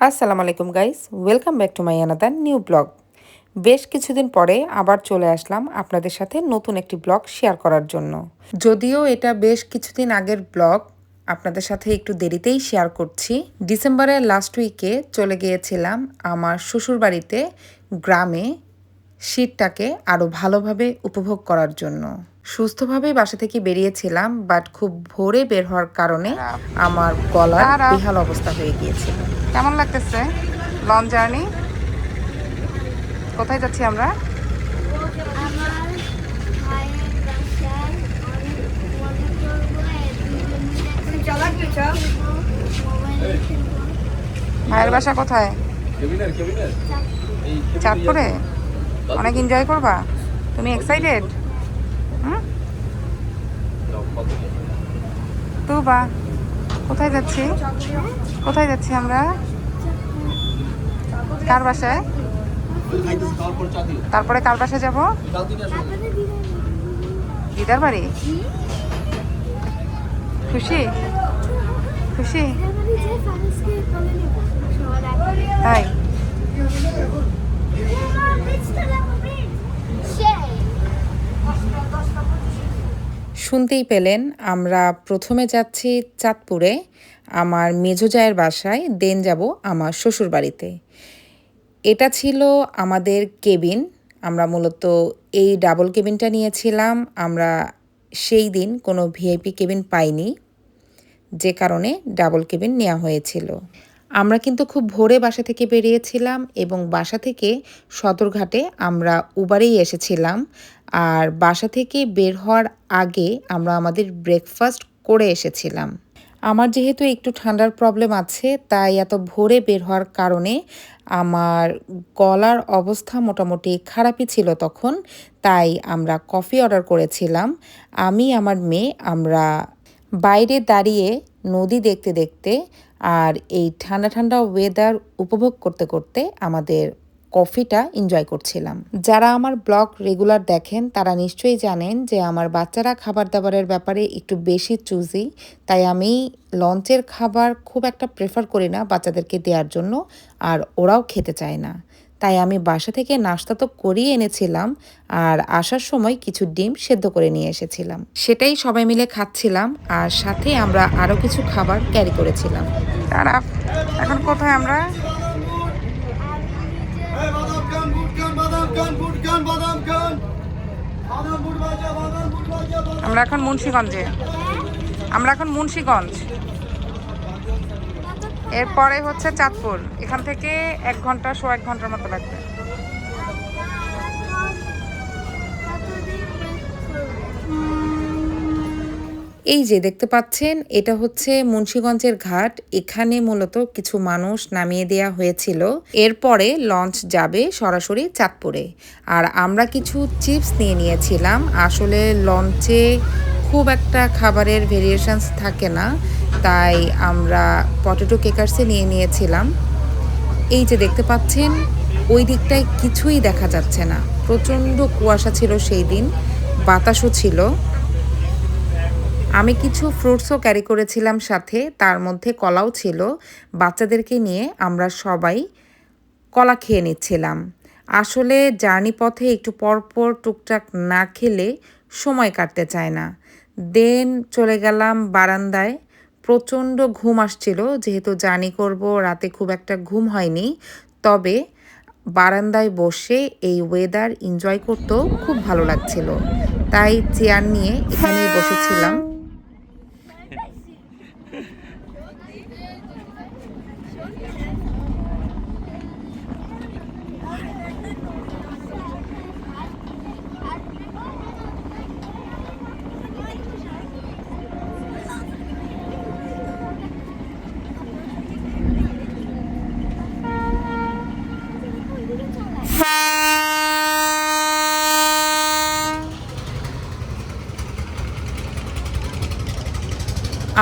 আসসালামু আলাইকুম guys, welcome back to my another new blog. বেশ কিছুদিন পরে আবার চলে আসলাম আপনাদের সাথে নতুন একটি ব্লগ শেয়ার করার জন্য। যদিও এটা বেশ কিছুদিন আগের ব্লগ, আপনাদের সাথে একটু দেরিতেই শেয়ার করছি। ডিসেম্বরের লাস্ট উইকে চলে গিয়েছিলাম আমার শ্বশুরবাড়িতে গ্রামে শীতটাকে আরও ভালোভাবে উপভোগ করার জন্য। সুস্থভাবেই বাসা থেকে বেরিয়েছিলাম, বাট খুব ভোরে বের হওয়ার কারণে আমার গলার বেহাল অবস্থা হয়ে গিয়েছিল। কেমন লাগতেছে লং জার্নি? কোথায় যাচ্ছি আমরা? ভাইয়ের বাসা কোথায়? চাঁদপুরে। অনেক এনজয় করবা তুমি? এক্সাইটেড? তো বা কোথায় যাচ্ছি? কোথায় যাচ্ছি আমরা? কার বাসায়? তারপরে কার বাসায় যাব? দিদার বাড়ি। খুশি? খুশি তাই? শুনতেই পেলেন, আমরা প্রথমে যাচ্ছি চাঁদপুরে আমার মেজো জায়ের বাসায়, দেন যাব আমার শ্বশুর বাড়িতে। এটা ছিল আমাদের কেবিন। আমরা মূলত এই ডাবল কেবিনটা নিয়েছিলাম। আমরা সেই দিন কোনো ভিআইপি কেবিন পাইনি, যে কারণে ডাবল কেবিন নেওয়া হয়েছিল। আমরা কিন্তু খুব ভোরে বাসা থেকে বেরিয়েছিলাম এবং বাসা থেকে সদরঘাটে আমরা উবারেই এসেছিলাম। আর বাসা থেকে বের হওয়ার আগে আমরা আমাদের ব্রেকফাস্ট করে এসেছিলাম। আমার যেহেতু একটু ঠান্ডার প্রবলেম আছে, তাই এত ভোরে বের হওয়ার কারণে আমার গলার অবস্থা মোটামুটি খারাপই ছিল তখন। তাই আমরা কফি অর্ডার করেছিলাম। আমি আমার মেয়ে আমরা বাইরে দাঁড়িয়ে নদী দেখতে দেখতে আর এই ঠান্ডা ঠান্ডা ওয়েদার উপভোগ করতে করতে আমাদের কফিটা এনজয় করছিলাম। যারা আমার ব্লগ রেগুলার দেখেন তারা নিশ্চয়ই জানেন যে আমার বাচ্চারা খাবার দাবারের ব্যাপারে একটু বেশি চুজি, তাই আমি লঞ্চের খাবার খুব একটা প্রেফার করি না বাচ্চাদেরকে দেওয়ার জন্য, আর ওরাও খেতে চায় না। তাই আমি বাসা থেকে নাস্তা তো করিয়ে এনেছিলাম, আর আসার সময় কিছু ডিম সেদ্ধ করে নিয়ে এসেছিলাম। সেটাই সবাই মিলে খাচ্ছিলাম, আর সাথে আমরা আরও কিছু খাবার ক্যারি করেছিলাম। তারা এখন কোথায়? আমরা আমরা এখন মুন্সিগঞ্জে। আমরা এখন মুন্সিগঞ্জ, এরপরে হচ্ছে চাঁদপুর। এখান থেকে 1 ঘন্টা 1.5 ঘন্টার মতো লাগবে। এই যে দেখতে পাচ্ছেন, এটা হচ্ছে মুন্সিগঞ্জের ঘাট। এখানে মূলত কিছু মানুষ নামিয়ে দেয়া হয়েছিল। এরপরে লঞ্চ যাবে সরাসরি চাঁদপুরে। আর আমরা কিছু চিপস নিয়ে নিয়েছিলাম। আসলে লঞ্চে খুব একটা খাবারের ভেরিয়েশনস থাকে না, তাই আমরা পটেটো কেকার্সে নিয়ে নিয়েছিলাম। এই যে দেখতে পাচ্ছেন, ওই দিকটায় কিছুই দেখা যাচ্ছে না। প্রচণ্ড কুয়াশা ছিল সেই দিন, বাতাসও ছিল। আমি কিছু ফ্রুটসও ক্যারি করেছিলাম সাথে, তার মধ্যে কলাও ছিল। বাচ্চাদেরকে নিয়ে আমরা সবাই কলা খেয়ে নিচ্ছিলাম। আসলে জার্নি পথে একটু পরপর টুকটাক না খেলে সময় কাটতে চায় না। দেন চলে গেলাম বারান্দায়। প্রচণ্ড ঘুম আসছিল, যেহেতু জার্নি করব, রাতে খুব একটা ঘুম হয়নি। তবে বারান্দায় বসে এই ওয়েদার এনজয় করতেও খুব ভালো লাগছিল, তাই চেয়ার নিয়ে এখানেই বসেছিলাম।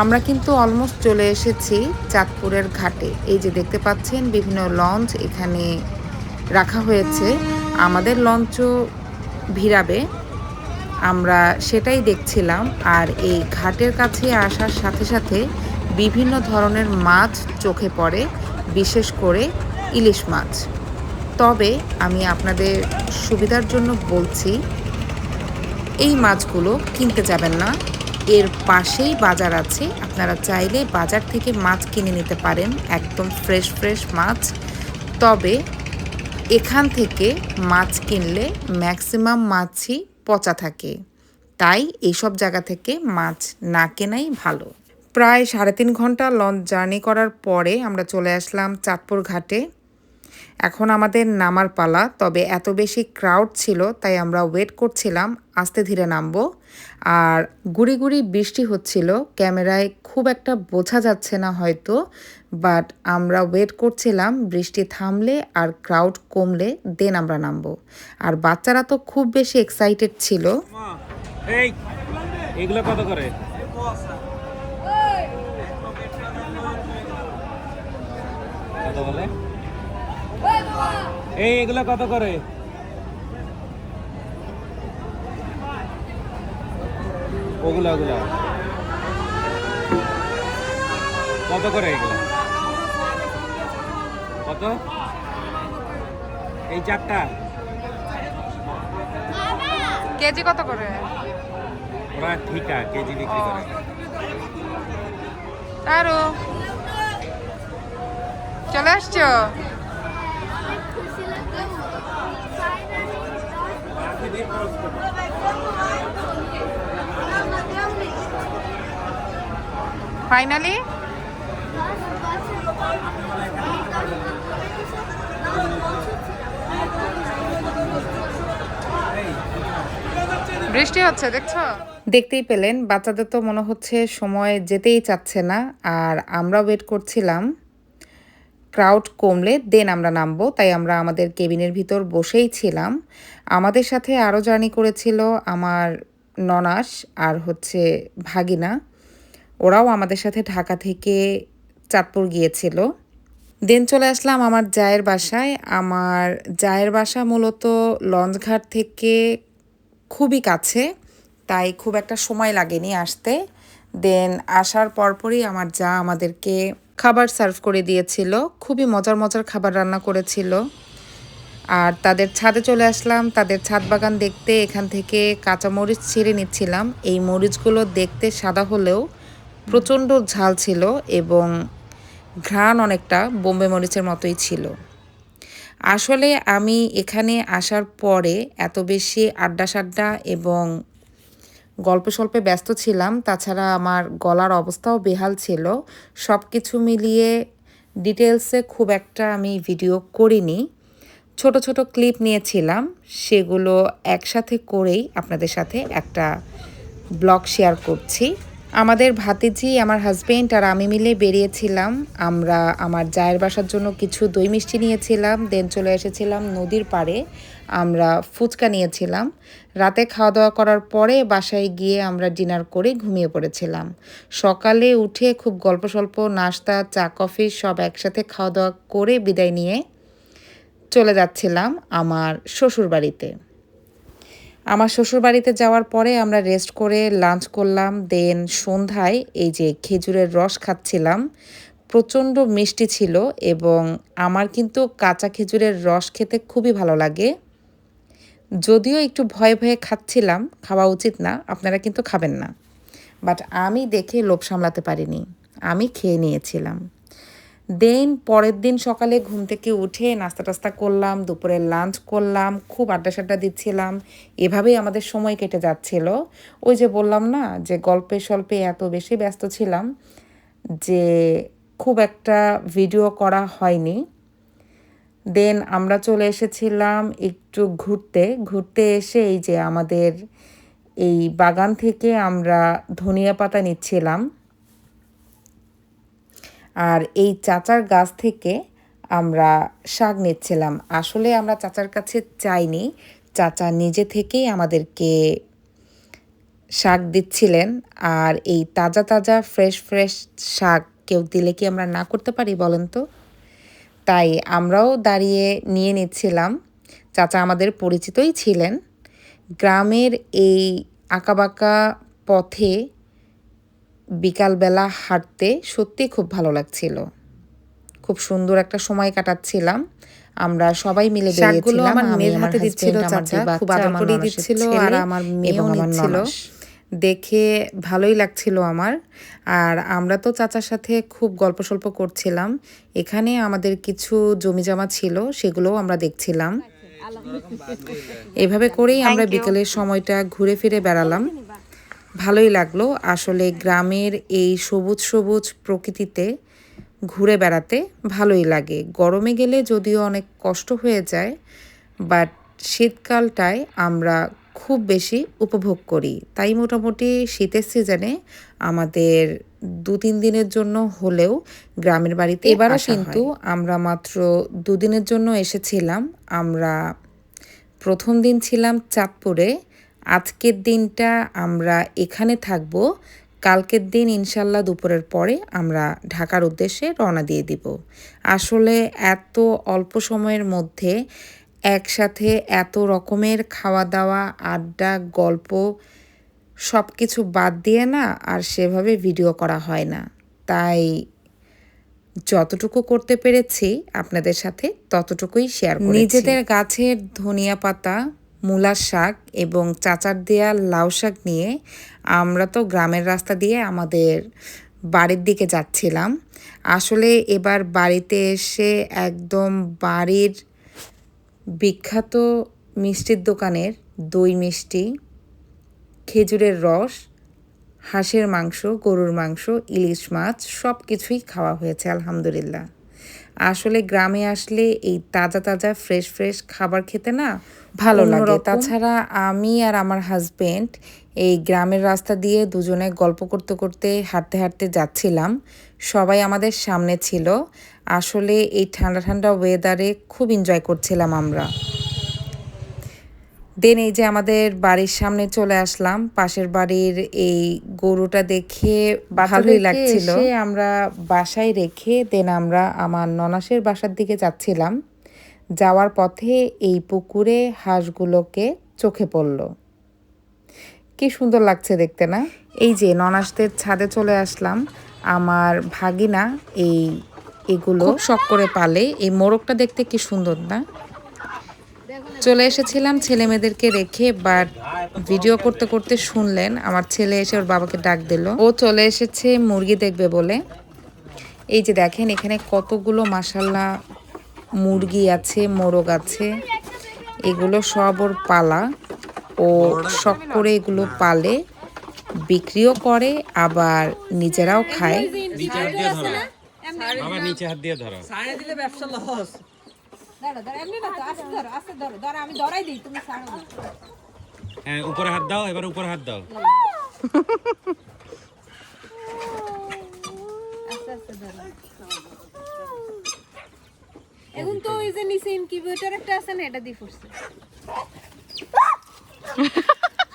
আমরা কিন্তু অলমোস্ট চলে এসেছি চাঁদপুরের ঘাটে। এই যে দেখতে পাচ্ছেন বিভিন্ন লঞ্চ এখানে রাখা হয়েছে। আমাদের লঞ্চও ভিড়াবে, আমরা সেটাই দেখছিলাম। আর এই ঘাটের কাছে আসার সাথে সাথে বিভিন্ন ধরনের মাছ চোখে পড়ে। বিশেষ করে ইলিশ মাছ। তবে আমি আপনাদের সুবিধার জন্য বলছি, এই মাছগুলো কিনতে যাবেন না। এর পাশেই বাজার আছে, আপনারা চাইলে বাজার থেকে মাছ কিনে নিতে পারেন, একদম ফ্রেশ ফ্রেশ মাছ। তবে এখান থেকে মাছ কিনলে ম্যাক্সিমাম মাছই পচা থাকে, তাই এইসব জায়গা থেকে মাছ না কেনাই ভালো। প্রায় 3.5 ঘন্টা লঞ্চ জার্নি করার পরে আমরা চলে আসলাম চাঁদপুর ঘাটে। এখন আমাদের নামার পালা, তবে এত বেশি ক্রাউড ছিল তাই আমরা ওয়েট করছিলাম আস্তে ধীরে নামবো। আর গুড়ি গুড়ি বৃষ্টি হচ্ছিল, ক্যামেরায় খুব একটা বোঝা যাচ্ছে না হয়তো, বাট আমরা ওয়েট করছিলাম বৃষ্টি থামলে আর ক্রাউড কমলে দেন আমরা নামবো। আর বাচ্চারা তো খুব বেশি এক্সাইটেড ছিল। এই এগুলো কত করে? কত বলে? এই এগুলো কত করে? ওগুলা ওগুলা কত করে এগুলো? কত? এই চারটা কেজি কত করে? ওরা ঠিক আছে কেজি বিক্রি করে। আরো চলে আসছো? ফাইনালি বৃষ্টি হচ্ছে, দেখছো? দেখতেই পেলেন, বাচ্চাদের তো মনে হচ্ছে সময় যেতেই চাচ্ছে না। আর আমরা ওয়েট করছিলাম ক্রাউড কমলে দেন আমরা নামবো, তাই আমরা আমাদের কেবিনের ভিতর বসেই ছিলাম। আমাদের সাথে আরও জার্নি করেছিল আমার ননাস আর হচ্ছে ভাগিনা, ওরাও আমাদের সাথে ঢাকা থেকে চাঁদপুর গিয়েছিল। দেন চলে আসলাম আমার জায়ের বাসায়। আমার জায়ের বাসা মূলত লঞ্চঘাট থেকে খুবই কাছে, তাই খুব একটা সময় লাগেনি আসতে। দেন আসার পরপরই আমার যা আমাদেরকে খাবার সার্ভ করে দিয়েছিল, খুবই মজার মজার খাবার রান্না করেছিল। আর তাদের ছাদে চলে আসলাম, তাদের ছাদ বাগান দেখতে। এখান থেকে কাঁচা মরিচ ছিঁড়ে নিচ্ছিলাম। এই মরিচগুলো দেখতে সাদা হলেও প্রচণ্ড ঝাল ছিল এবং ঘ্রাণ অনেকটা বোম্বে মরিচের মতোই ছিল। আসলে আমি এখানে আসার পরে এত বেশি আড্ডা সাড্ডা এবং গল্প স্বল্পে ব্যস্ত ছিলাম, তাছাড়া আমার গলার অবস্থাও বেহাল ছিল। সব কিছু মিলিয়ে ডিটেলসে খুব একটা আমি ভিডিও করিনি, ছোট ছোট ক্লিপ নিয়েছিলাম, সেগুলো একসাথে করেই আপনাদের সাথে একটা ব্লগ শেয়ার করছি। আমাদের ভাতিজি, আমার হাজবেন্ড আর আমি মিলে বেরিয়েছিলাম। আমরা আমার জায়ের বাসার জন্য কিছু দই মিষ্টি নিয়েছিলাম, দেন চলে এসেছিলাম নদীর পাড়ে। আমরা ফুচকা নিয়েছিলাম। রাতে খাওয়া দাওয়া করার পরে বাসায় গিয়ে আমরা ডিনার করে ঘুমিয়ে পড়েছিলাম। সকালে উঠে খুব গল্প স্বল্প নাস্তা চা কফি সব একসাথে খাওয়া দাওয়া করে বিদায় নিয়ে চলে যাচ্ছিলাম আমার শ্বশুর বাড়িতে। আমার শ্বশুরবাড়িতে যাওয়ার পরে আমরা রেস্ট করে লাঞ্চ করলাম। দেন সন্ধ্যায় এই যে খেজুরের রস খাচ্ছিলাম, প্রচণ্ড মিষ্টি ছিল এবং আমার কিন্তু কাঁচা খেজুরের রস খেতে খুবই ভালো লাগে। যদিও একটু ভয়ে ভয়ে খাচ্ছিলাম, খাওয়া উচিত না, আপনারা কিন্তু খাবেন না, বাট আমি দেখে লোভ সামলাতে পারিনি, আমি খেয়ে নিয়েছিলাম। দেন পরের দিন সকালে ঘুম থেকে উঠে নাস্তা টাস্তা করলাম, দুপুরে লাঞ্চ করলাম, খুব আড্ডা সাড্ডা দিচ্ছিলাম। এভাবেই আমাদের সময় কেটে যাচ্ছিল। ওই যে বললাম না যে গল্পে স্বল্পে এত বেশি ব্যস্ত ছিলাম যে খুব একটা ভিডিও করা হয়নি। দেন আমরা চলে এসেছিলাম একটু ঘুরতে। ঘুরতে এসে এই যে আমাদের এই বাগান থেকে আমরা ধনিয়া পাতা নিচ্ছিলাম। আর এই চাচার গাছ থেকে আমরা শাক নিচ্ছিলাম। আসলে আমরা চাচার কাছে চাইনি, চাচা নিজে থেকেই আমাদেরকে শাক দিচ্ছিলেন। আর এই তাজা তাজা ফ্রেশ ফ্রেশ শাক কেউ দিলে কি আমরা না করতে পারি বলেন তো? তাই আমরাও দাঁড়িয়ে নিয়ে নিচ্ছিলাম। চাচা আমাদের পরিচিতই ছিলেন। গ্রামের এই আঁকাবাঁকা পথে বিকালবেলা হাঁটতে সত্যি খুব ভালো লাগছিল, খুব সুন্দর একটা সময় কাটাচ্ছিলাম। আমরা সবাই মিলে বেরিয়েছিলাম। আমার আমি, মেয়ের আমার হাতে দিচ্ছিল হাজবেন্ড, আমার চাচা, দুই খুব বাচ্চা, আদর আমার করেই ননসের দিচ্ছিল, ছেলে আর আমার মেয়েও এবং আমার নিচ্ছিল। ননস। দেখে ভালোই লাগছিল আমার। আর আমরা তো চাচার সাথে খুব গল্প সল্প করছিলাম। এখানে আমাদের কিছু জমিজমা ছিল, সেগুলোও আমরা দেখছিলাম। এভাবে করেই আমরা বিকেলের সময়টা ঘুরে ফিরে বেড়ালাম। ভালোই লাগলো আসলে গ্রামের এই সবুজ সবুজ প্রকৃতিতে ঘুরে বেড়াতে ভালোই লাগে। গরমে গেলে যদিও অনেক কষ্ট হয়ে যায়, বাট শীতকালটায় আমরা খুব বেশি উপভোগ করি। তাই মোটামুটি শীতের সিজনে আমাদের ২-৩ দিনের জন্য হলেও গ্রামের বাড়িতে এবারও কিন্তু আমরা মাত্র ২ দিনের জন্য এসেছিলাম। আমরা প্রথম দিন ছিলাম চাঁদপুরে। আজকের দিনটা আমরা এখানে থাকব। কালকের দিন ইনশাল্লাহ দুপুরের পরে আমরা ঢাকার উদ্দেশ্যে রওনা দিয়ে দিব। আসলে এত অল্প সময়ের মধ্যে একসাথে এত রকমের খাওয়া দাওয়া, আড্ডা, গল্প সব কিছু বাদ দিয়ে না আর সেভাবে ভিডিও করা হয় না। তাই যতটুকু করতে পেরেছি আপনাদের সাথে ততটুকুই শেয়ার করেছি। নিজেদের গাছের ধনিয়া পাতা, মূলার শাক এবং চাচার দেয়া লাউ শাক নিয়ে আমরা তো গ্রামের রাস্তা দিয়ে আমাদের বাড়ির দিকে যাচ্ছিলাম। আসলে এবার বাড়িতে এসে একদম বাড়ির বিখ্যাত মিষ্টির দোকানের দই মিষ্টি, খেজুরের রস, হাঁসের মাংস, গরুর মাংস, ইলিশ মাছ সব কিছুই খাওয়া হয়েছে আলহামদুলিল্লাহ। আসলে গ্রামে আসলে এই তাজা তাজা ফ্রেশ ফ্রেশ খাবার খেতে না ভালো লাগে। তাছাড়া আমি আর আমার হাজবেন্ড এই গ্রামের রাস্তা দিয়ে দুজনে গল্প করতে করতে হাঁটতে হাঁটতে যাচ্ছিলাম। সবাই আমাদের সামনে ছিল। আসলে এই ঠান্ডা ঠান্ডা ওয়েদারে খুব এনজয় করছিলাম আমরা। দেন এই যে আমাদের বাড়ির সামনে চলে আসলাম। পাশের বাড়ির এই গরুটা দেখে ভালোই লাগছিল। আমরা বাসায় রেখে দেন আমরা আমার ননাসের বাসার দিকে যাচ্ছিলাম। যাওয়ার পথে এই পুকুরে হাঁসগুলোকে চোখে পড়ল। কি সুন্দর লাগছে দেখতে না? এই যে ননাসদের ছাদে চলে আসলাম। আমার ভাগিনা এগুলো খুব শখ করে পালে। এই মোরগটা দেখতে কি সুন্দর না? চলে এসেছিলাম ছেলে মেয়েদেরকে রেখে, বাট ভিডিও করতে করতে শুনলেন আমার ছেলে এসে ওর বাবাকে ডাক দিল। ও চলে এসেছে মুরগি দেখবে বলে। এই যে দেখেন এখানে কতগুলো মাশাল্লাহ মুরগি আছে, মোরগ আছে। এগুলো সব ওর পালা। ও শখ করে এগুলো পালে, বিক্রিও করে, আবার নিজেরাও খায়। আবার নিচে হাত দিয়ে ধরো। ছাড়ে দিলে ব্যবসা লস। ধরো ধরো এমনি না তো, আস্তে ধরো আস্তে ধরো ধরো, আমি ধরাই দিই, তুমি ছাড়ো না। হ্যাঁ, উপরে হাত দাও, এবার উপরে হাত দাও। আস্তে আস্তে ধরো। এখন তো ওই যে নিচে ইনকিউবেটর একটা আছে না, এটা দিয়ে ফুটছে।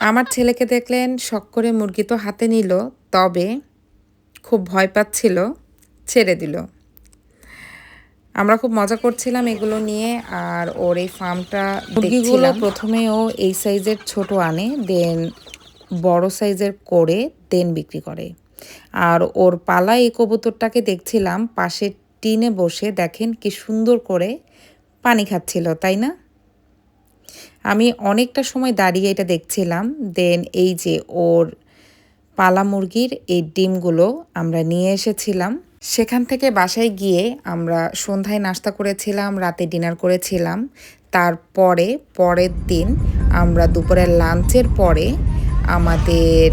আমার ছেলেকে দেখলেন শখ করে মুরগি তো হাতে নিল, তবে খুব ভয় পাচ্ছিল, ছেড়ে দিল। আমরা খুব মজা করছিলাম এগুলো নিয়ে। আর ওর এই ফার্মটা মুরগিগুলো প্রথমে ও এই সাইজের ছোট আনে, দেন বড় সাইজের করে দেন বিক্রি করে। আর ওর পালা এই কবুতরটাকে দেখছিলাম পাশে টিনে বসে, দেখেন কি সুন্দর করে পানি খাচ্ছিল, তাই না? আমি অনেকটা সময় দাঁড়িয়ে এটা দেখছিলাম। দেন এই যে ওর পালা মুরগির এই ডিমগুলো আমরা নিয়ে এসেছিলাম। সেখান থেকে বাসায় গিয়ে আমরা সন্ধ্যায় নাস্তা করেছিলাম, রাতে ডিনার করেছিলাম। তারপরে পরের দিন আমরা দুপুরের লাঞ্চের পরে আমাদের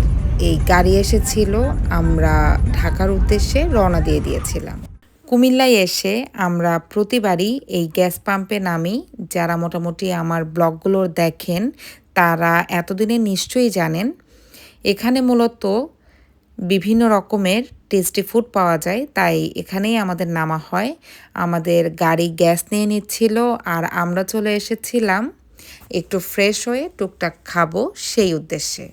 এই গাড়ি এসেছিল, আমরা ঢাকার উদ্দেশ্যে রওনা দিয়ে দিয়েছিলাম। কুমিল্লায় এসে আমরা প্রতিবারই এই গ্যাস পাম্পে নামি। যারা মোটামুটি আমার ব্লগগুলো দেখেন তারা এতদিনে নিশ্চয়ই জানেন এখানে মূলত বিভিন্ন রকমের টেস্টি ফুড পাওয়া যায়, তাই এখানেই আমাদের নামা হয়। আমাদের গাড়ি গ্যাস নিয়ে নিচ্ছিল আর আমরা চলে এসেছিলাম একটু ফ্রেশ হয়ে টুকটাক খাবো সেই উদ্দেশ্যে।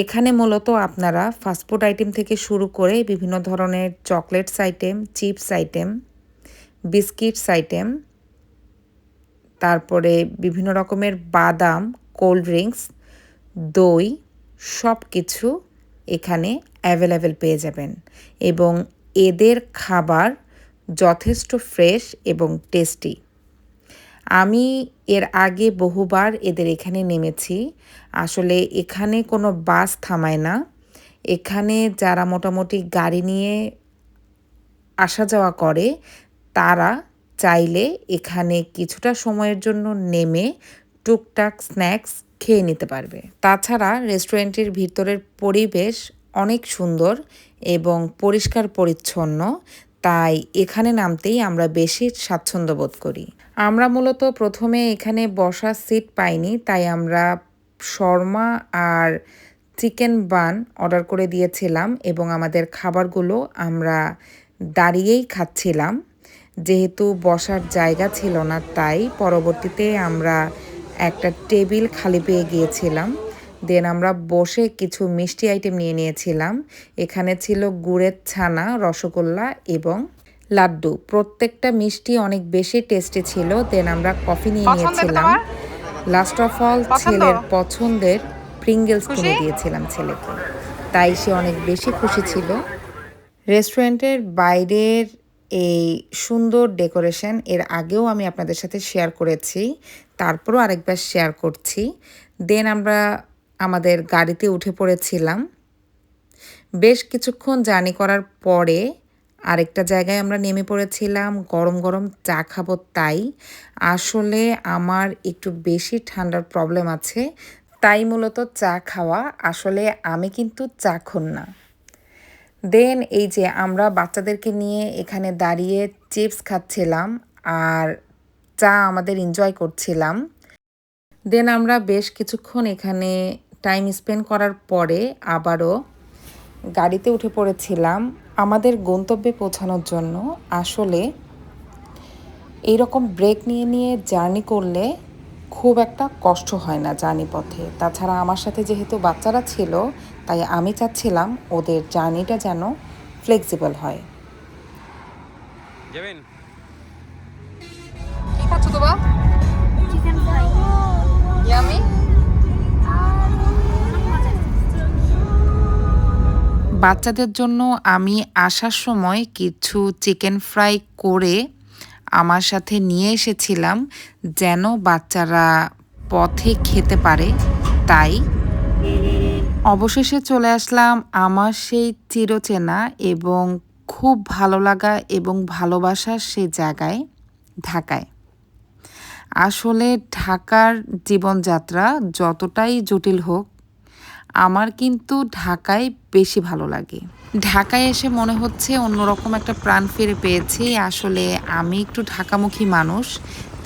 এখানে মূলত আপনারা ফাস্টফুড আইটেম থেকে শুরু করে বিভিন্ন ধরনের chocolates item, chips item, biscuits item, তারপরে বিভিন্ন রকমের বাদাম, কোল্ড ড্রিঙ্কস, দই সব কিছু এখানে অ্যাভেলেবেল পেয়ে যাবেন। এবং এদের খাবার যথেষ্ট ফ্রেশ এবং টেস্টি। আমি এর আগে বহুবার এদের এখানে নেমেছি। আসলে এখানে কোনো বাস থামায় না। এখানে যারা মোটামুটি গাড়ি নিয়ে আসা যাওয়া করে তারা চাইলে এখানে কিছুটা সময়ের জন্য নেমে টুকটাক স্ন্যাক্স খেয়ে নিতে পারবে। তাছাড়া রেস্টুরেন্টের ভিতরের পরিবেশ অনেক সুন্দর এবং পরিষ্কার পরিচ্ছন্ন, তাই এখানে নামতেই আমরা বেশি স্বাচ্ছন্দ্য বোধ করি। আমরা মূলত প্রথমে এখানে বসার সিট পাইনি, তাই আমরা শর্মা আর চিকেন বান অর্ডার করে দিয়েছিলাম এবং আমাদের খাবারগুলো আমরা দাঁড়িয়েই খাচ্ছিলাম। যেহেতু বসার জায়গা ছিল না, তাই পরবর্তীতে আমরা একটা টেবিল খালি পেয়ে গিয়েছিলাম। দেন আমরা বসে কিছু মিষ্টি আইটেম নিয়ে নিয়েছিলাম। এখানে ছিল গুড়ের ছানা, রসগোল্লা এবং লাড্ডু। প্রত্যেকটা মিষ্টি অনেক বেশি টেস্টি ছিল। দেন আমরা কফি নিয়ে নিয়েছিলাম। লাস্ট অফ অল ছেলের পছন্দের প্রিঙ্গেলস কিনে দিয়েছিলাম ছেলেকে, তাই সে অনেক বেশি খুশি ছিল। রেস্টুরেন্টের বাইরের এই সুন্দর ডেকোরেশন এর আগেও আমি আপনাদের সাথে শেয়ার করেছি, তারপরও আরেকবার শেয়ার করছি। দেন আমরা আমাদের গাড়িতে উঠে পড়েছিলাম। বেশ কিছুক্ষণ জার্নি করার পরে আরেকটা জায়গায় আমরা নেমে পড়েছিলাম গরম গরম চা খাবো তাই। আসলে আমার একটু বেশি ঠান্ডার প্রবলেম আছে, তাই মূলত চা খাওয়া। আসলে আমি কিন্তু চা খান না। দেন এই যে আমরা বাচ্চাদেরকে নিয়ে এখানে দাঁড়িয়ে চিপস খাচ্ছিলাম আর চা আমাদের এনজয় করছিলাম। দেন আমরা বেশ কিছুক্ষণ এখানে টাইম স্পেন্ড করার পরে আবারও গাড়িতে উঠে পড়েছিলাম আমাদের গন্তব্যে পৌঁছানোর জন্য। আসলে এইরকম ব্রেক নিয়ে নিয়ে জার্নি করলে খুব একটা কষ্ট হয় না জার্নি পথে। তাছাড়া আমার সাথে যেহেতু বাচ্চারা ছিল, তাই আমি চাচ্ছিলাম ওদের জার্নিটা যেন ফ্লেক্সিবল হয়। যাবেন? কি খাচ্ছ তোবা? Chicken fry yummy. বাচ্চাদের জন্য আমি আসার সময় কিছু চিকেন ফ্রাই করে আমার সাথে নিয়ে এসেছিলাম, যেন বাচ্চারা পথে খেতে পারে। তাই অবশেষে চলে আসলাম আমার সেই চিরচেনা এবং খুব ভালো লাগা এবং ভালোবাসার সেই জায়গায়, ঢাকায়। আসলে ঢাকার জীবনযাত্রা যতটাই জটিল হোক, আমার কিন্তু ঢাকায় বেশি ভালো লাগে। ঢাকায় এসে মনে হচ্ছে অন্যরকম একটা প্রাণ ফিরে পেয়েছি। আসলে আমি একটু ঢাকামুখী মানুষ,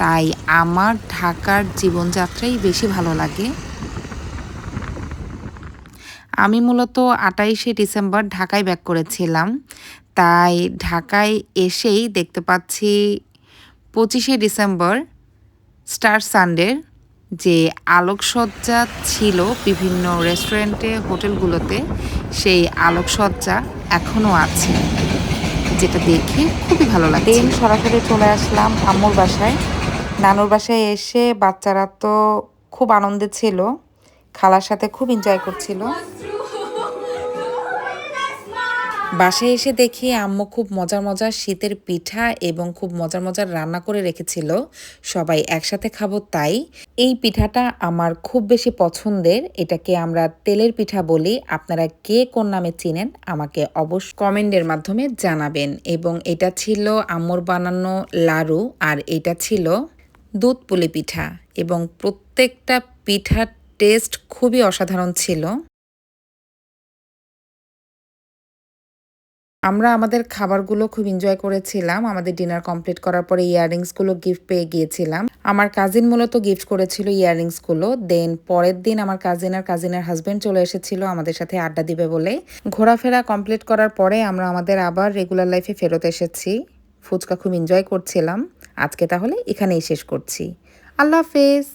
তাই আমার ঢাকার জীবনযাত্রাই বেশি ভালো লাগে। আমি মূলত 28শে ডিসেম্বর ঢাকায় ব্যাক করেছিলাম, তাই ঢাকায় এসেই দেখতে পাচ্ছি 25শে ডিসেম্বর স্টার সানডের যে আলোকসজ্জা ছিল বিভিন্ন রেস্টুরেন্টে, হোটেলগুলোতে, সেই আলোকসজ্জা এখনও আছে, যেটা দেখে খুবই ভালো লাগে। দেন সরাসরি চলে আসলাম আম্মুর বাসায়। নানুর বাসায় এসে বাচ্চারা তো খুব আনন্দে ছিল, খালার সাথে খুব এনজয় করছিল। বাসায় এসে দেখি আম্মু খুব মজার মজার শীতের পিঠা এবং খুব মজার মজার রান্না করে রেখেছিল, সবাই একসাথে খাবো তাই। এই পিঠাটা আমার খুব বেশি পছন্দের। এটাকে আমরা তেলের পিঠা বলি। আপনারা কে কোন নামে চিনেন আমাকে অবশ্যই কমেন্টের মাধ্যমে জানাবেন। এবং এটা ছিল আম্মুর বানানো লাড়ু, আর এটা ছিল দুধ পুলি পিঠা, এবং প্রত্যেকটা পিঠার টেস্ট খুবই অসাধারণ ছিল। আমরা আমাদের খাবারগুলো খুব এনজয় করেছিলাম। আমাদের ডিনার কমপ্লিট করার পরে ইয়াররিংসগুলো গিফট পেয়ে গিয়েছিলাম। আমার কাজিন মূলত গিফট করেছিল ইয়াররিংসগুলো। দেন পরের দিন আমার কাজিন আর কাজিনের হাজব্যান্ড চলে এসেছিল আমাদের সাথে আড্ডা দিবে বলে। ঘোরাফেরা কমপ্লিট করার পরে আমরা আমাদের আবার রেগুলার লাইফে ফেরত এসেছি। ফুচকা খুব এনজয় করছিলাম। আজকে তাহলে এখানেই শেষ করছি। আল্লাহ হাফেজ।